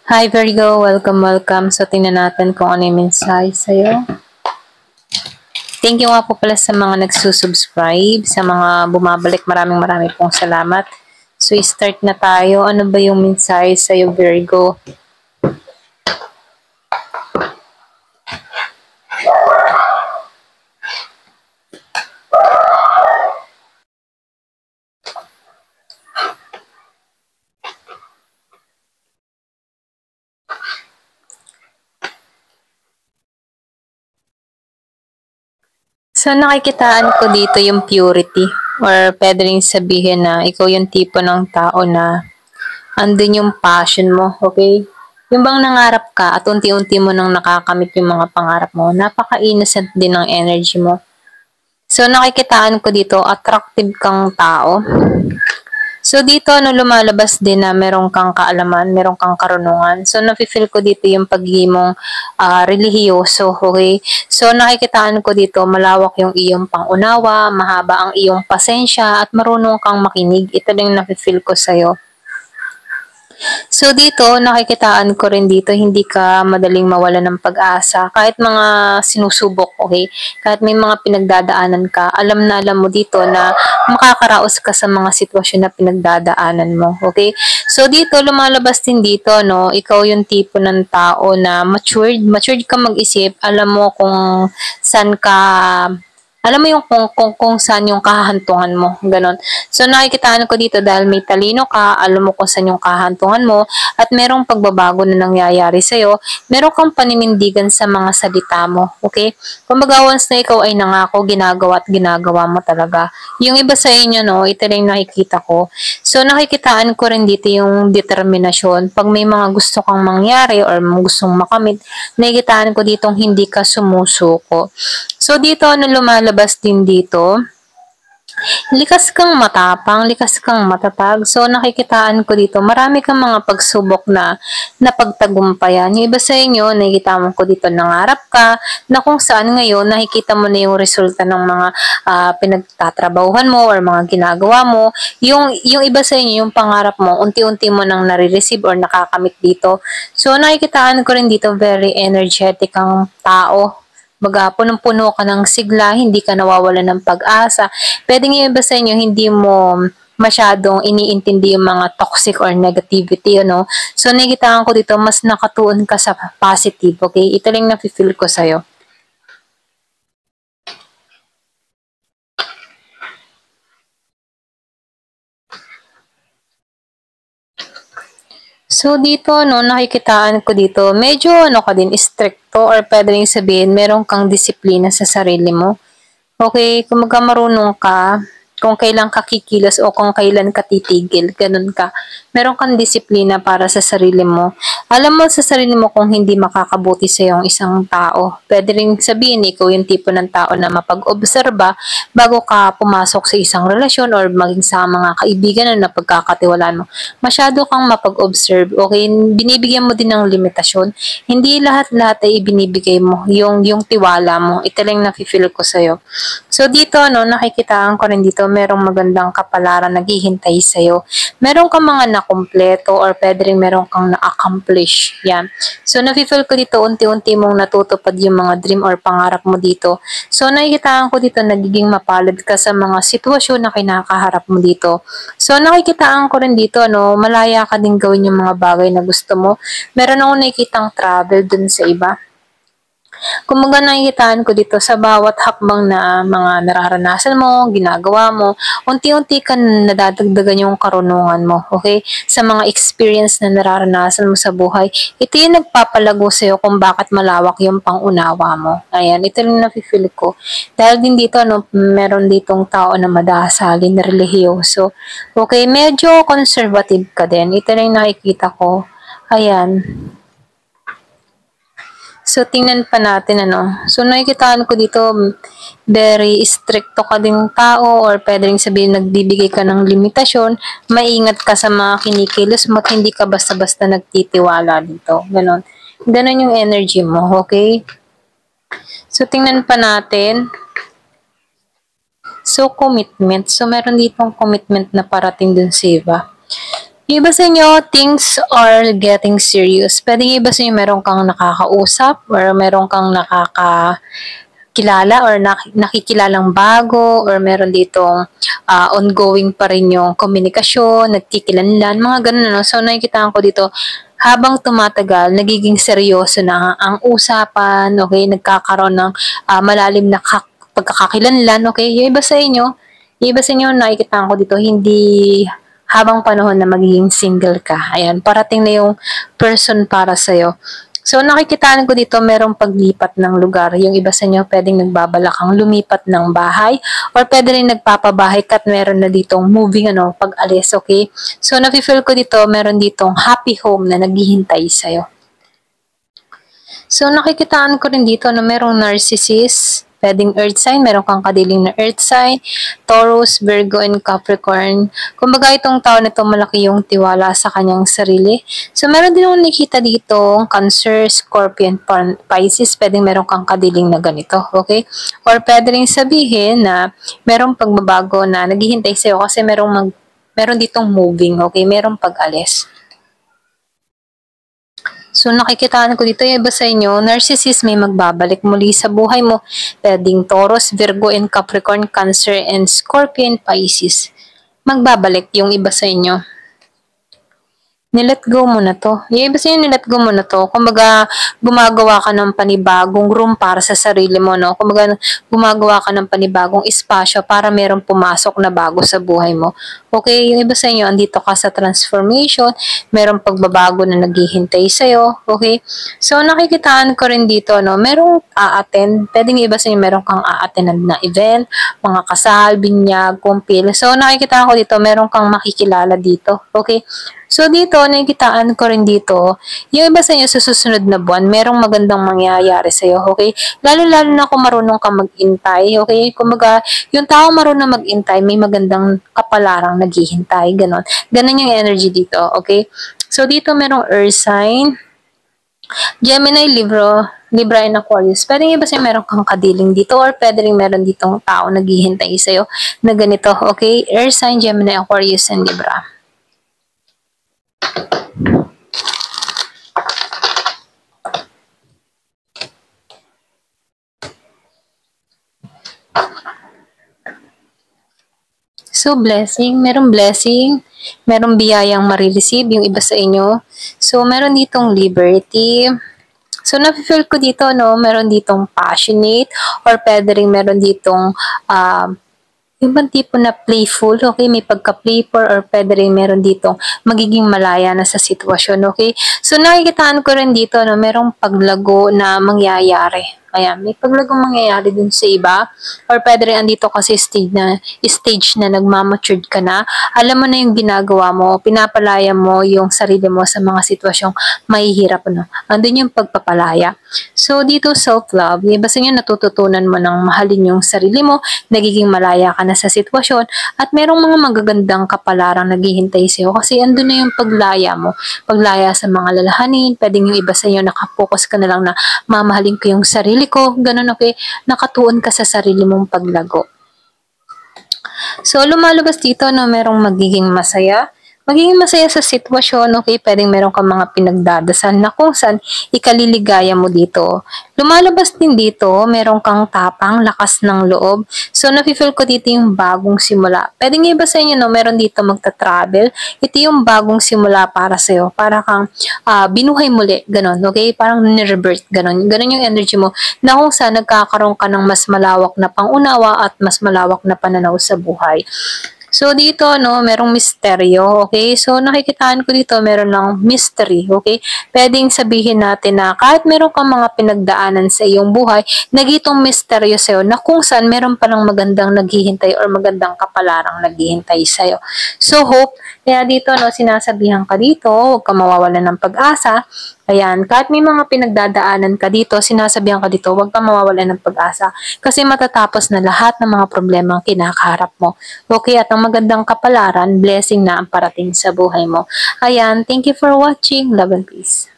Hi Virgo, welcome. So tingnan natin kung ano yung mensahe sa'yo. Thank you nga po pala sa mga nagsusubscribe, sa mga bumabalik, maraming pong salamat. So start na tayo. Ano ba yung mensahe sa'yo Virgo? So nakikitaan ko dito yung purity or pwede rin sabihin na ikaw yung tipo ng tao na andun yung passion mo, okay? Yung bang nangarap ka at unti-unti mo nang nakakamit yung mga pangarap mo, napaka-innocent din ng energy mo. So nakikitaan ko dito, attractive kang tao. So dito lumalabas din na meron kang kaalaman, meron kang karunungan. So nafe-feel ko dito yung pagiging mong relihiyoso, okay? So nakikitaan ko dito malawak yung iyong pangunawa, mahaba ang iyong pasensya at marunong kang makinig. Ito din yung nafe-feel ko sa'yo. So dito, nakikitaan ko rin dito, hindi ka madaling mawala ng pag-asa. Kahit mga sinusubok, okay? Kahit may mga pinagdadaanan ka, alam na alam mo dito na makakaraos ka sa mga sitwasyon na pinagdadaanan mo, okay? So dito, lumalabas din dito, no? Ikaw yung tipo ng tao na matured ka mag-isip, alam mo kung saan ka alam mo yung kung saan yung kahantungan mo, ganon. So nakikitaan ko dito dahil may talino ka, alam mo kung saan yung kahantungan mo, at merong pagbabago na nangyayari sa'yo, meron kang paninindigan sa mga salita mo, okay? Kumbaga once na ikaw ay nangako, ginagawa at ginagawa mo talaga. Yung iba sa inyo, no, ito rin nakikita ko. So nakikitaan ko rin dito yung determinasyon. Pag may mga gusto kang mangyari or gustong makamit, nakikitaan ko ditong hindi ka sumusuko. So dito, ano lumalabas din dito, likas kang matapang, likas kang matatag. So nakikitaan ko dito, marami kang mga pagsubok na napagtagumpayan. Yung iba sa inyo, nakikita mo ko dito, nangarap ka, na kung saan ngayon, nakikita mo na yung resulta ng mga pinagtatrabahuhan mo or mga ginagawa mo. Yung iba sa inyo, yung pangarap mo, unti-unti mo nang nare-receive or nakakamit dito. So nakikitaan ko rin dito, very energetic kang tao. Baga, punong-puno ka ng sigla, hindi ka nawawala ng pag-asa. Pwede nga ba sa inyo, hindi mo masyadong iniintindi yung mga toxic or negativity, ano? So, nakikitaan ko dito, mas nakatuon ka sa positive, okay? Ito lang nafe-feel ko sa'yo. So, dito, no, nakikitaan ko dito, medyo, ano ka din, stricto or pwede rin sabihin, meron kang disiplina sa sarili mo. Okay, kung marunong ka, kung kailan ka kikilos o kung kailan ka titigil, ganun ka. Meron kang disiplina para sa sarili mo. Alam mo sa sarili mo kung hindi makakabuti sa yung isang tao. Pwede rin sabihin, ikaw yung tipo ng tao na mapag-obserba bago ka pumasok sa isang relasyon or maging sa mga kaibigan na napagkakatiwalaan mo. Masyado kang mapag-observe, okay? Binibigyan mo din ng limitasyon. Hindi lahat-lahat ay ibinibigay mo, yung tiwala mo. Ito lang nafe-feel ko sa'yo. So dito, no, nakikitaan ko rin dito, merong magandang kapalaran naghihintay sa'yo. Meron kang mga nakumpleto or pwede rin meron kang na-accomplish. Yan. So nafe-feel ko dito, unti-unti mong natutupad yung mga dream or pangarap mo dito. So nakikitaan ko dito, nagiging mapalad ka sa mga sitwasyon na kinakaharap mo dito. So nakikitaan ko rin dito, no, malaya ka din gawin yung mga bagay na gusto mo. Meron akong nakikitang travel dun sa iba. Kumbaga nakikitaan ko dito sa bawat hakbang na mga nararanasan mo, ginagawa mo, unti-unti ka nadadagdagan yung karunungan mo, okay? Sa mga experience na nararanasan mo sa buhay, ito yung nagpapalago sa'yo kung bakit malawak yung pangunawa mo. Ayan, ito yung nafe-feel ko. Dahil din dito, ano, meron ditong tao na madasalin, na relihiyoso. Okay, medyo conservative ka din. Ito lang yung nakikita ko. Ayan. So, tingnan pa natin, ano. So, nakikitaan ko dito, very stricto ka ding tao or pwede rin sabihin nagbibigay ka ng limitasyon, maingat ka sa mga kinikilos mo at hindi ka basta-basta nagtitiwala dito. Ganon. Ganon yung energy mo, okay? So, tingnan pa natin. So, commitment. So, meron ditong commitment na parating dun sa iba. Yung iba sa inyo, things are getting serious. Pwede yung iba sa inyo meron kang nakakausap or meron kang nakakakilala or nakikilalang bago or meron ditong ongoing pa rin yung komunikasyon, nagkikilanlan, mga ganun. No? So nakikita ko dito, habang tumatagal, nagiging seryoso na ang usapan, okay? Nagkakaroon ng malalim na pagkakakilanlan, okay? Yung iba sa inyo nakikita ko dito, hindi habang panahon na magiging single ka. Ayan, parating na yung person para sa'yo. So, nakikitaan ko dito, merong paglipat ng lugar. Yung iba sa inyo, pwedeng nagbabalakang lumipat ng bahay or pwede rin nagpapabahay kat meron na ditong moving, pag-alis, okay? So, nafe-feel ko dito, meron ditong happy home na naghihintay sa'yo. So, nakikitaan ko rin dito na merong narcissist, pwedeng earth sign, meron kang kadiling na earth sign, Taurus, Virgo, and Capricorn. Kumbaga itong tao na ito, malaki yung tiwala sa kanyang sarili. So, meron din akong nakikita dito, Cancer, Scorpion, Pisces, pwedeng meron kang kadiling na ganito, okay? Or pwede rin sabihin na merong pagbabago na naghihintay sa'yo kasi meron ditong moving, okay? Merong pag-alis. So, nakikitaan ko dito, yung iba sa inyo, narcissist may magbabalik muli sa buhay mo. Pwedeng Taurus, Virgo, and Capricorn, Cancer, and Scorpion, Pisces. Magbabalik yung iba sa inyo. Nilet go mo na to. Yung iba sa inyo, nilet go mo na to. Kumbaga, gumagawa ka ng panibagong room para sa sarili mo, no? Kumbaga, gumagawa ka ng panibagong espasyo para merong pumasok na bago sa buhay mo. Okay, yung iba sa inyo, andito ka sa transformation, merong pagbabago na naghihintay sa'yo, okay? So, nakikitaan ko rin dito, no? Merong a-attend, pwedeng iba sa inyo, merong kang a-attend na event, mga kasal, binyag, kumpil. So, nakikitaan ko dito, merong kang makikilala dito, okay? So, dito, nakikitaan ko rin dito, yung iba sa inyo sa susunod na buwan, merong magandang mangyayari sa'yo, okay? Lalo-lalo na kung marunong kang mag-intay, okay? Kumbaga, yung tao marunong mag-intay, may magandang kapalarang naghihintay, ganon. Ganon yung energy dito, okay? So, dito merong earth sign, Gemini, Libra, and Aquarius. Pwede iba sa'yo meron kang kadiling dito or pwede rin meron ditong tao naghihintay sa'yo na ganito, okay? Earth sign, Gemini, Aquarius, and Libra. So, merong blessing, merong biyayang marireceive yung iba sa inyo. So, meron ditong liberty. So, nafe-feel ko dito, no, meron ditong passionate or pwede rin meron ditong yung bang tipo na playful, okay? May pagka-playful or pwede rin meron ditong magiging malaya na sa sitwasyon, okay? So, nakikitaan ko rin dito na merong paglago na mangyayari. Ayan, may paglagong mangyayari dun sa iba. Or pwede rin andito kasi stage na nagmamatured ka na. Alam mo na yung ginagawa mo, pinapalaya mo yung sarili mo sa mga sitwasyong mahihirap, no? Andun yung pagpapalaya. So, dito self-love, basta nyo natututunan mo ng mahalin yung sarili mo, nagiging malaya ka na sa sitwasyon, at merong mga magagandang kapalarang naghihintay sa'yo kasi andun na yung paglaya mo. Paglaya sa mga lalahanin, pwedeng yung iba sa inyo nakapokus ka na lang na mamahalin ko yung sarili ko, ganun, okay? Nakatuon ka sa sarili mong paglago. So, lumalabas dito na merong magiging masaya sa sitwasyon, okay? Pwedeng meron kang mga pinagdadasal na kung saan ikaliligaya mo dito. Lumalabas din dito, meron kang tapang, lakas ng loob. So, nafe-feel ko dito yung bagong simula. Pwedeng iba sa inyo, no? Meron dito magta-travel. Ito yung bagong simula para sa'yo. Para kang binuhay muli, ganun, okay? Parang ni-rebirth, ganun. Ganun yung energy mo na kung saan nagkakaroon ka ng mas malawak na pangunawa at mas malawak na pananaw sa buhay. So, dito, no, merong misteryo, okay? So, nakikitaan ko dito, meron ng mystery, okay? Pwedeng sabihin natin na kahit meron kang mga pinagdaanan sa iyong buhay, nagitong misteryo sa'yo na kung saan meron palang magandang naghihintay or magandang kapalarang naghihintay sa'yo. So, hope, kaya dito, no, sinasabihan ka dito, huwag ka mawawalan ng pag-asa. Ayan, kahit may mga pinagdadaanan ka dito, sinasabihan ka dito, huwag kang mawawalan ng pag-asa kasi matatapos na lahat ng mga problema ang kinakaharap mo. Okay, at ang magandang kapalaran, blessing na ang parating sa buhay mo. Ayan, thank you for watching. Love and peace.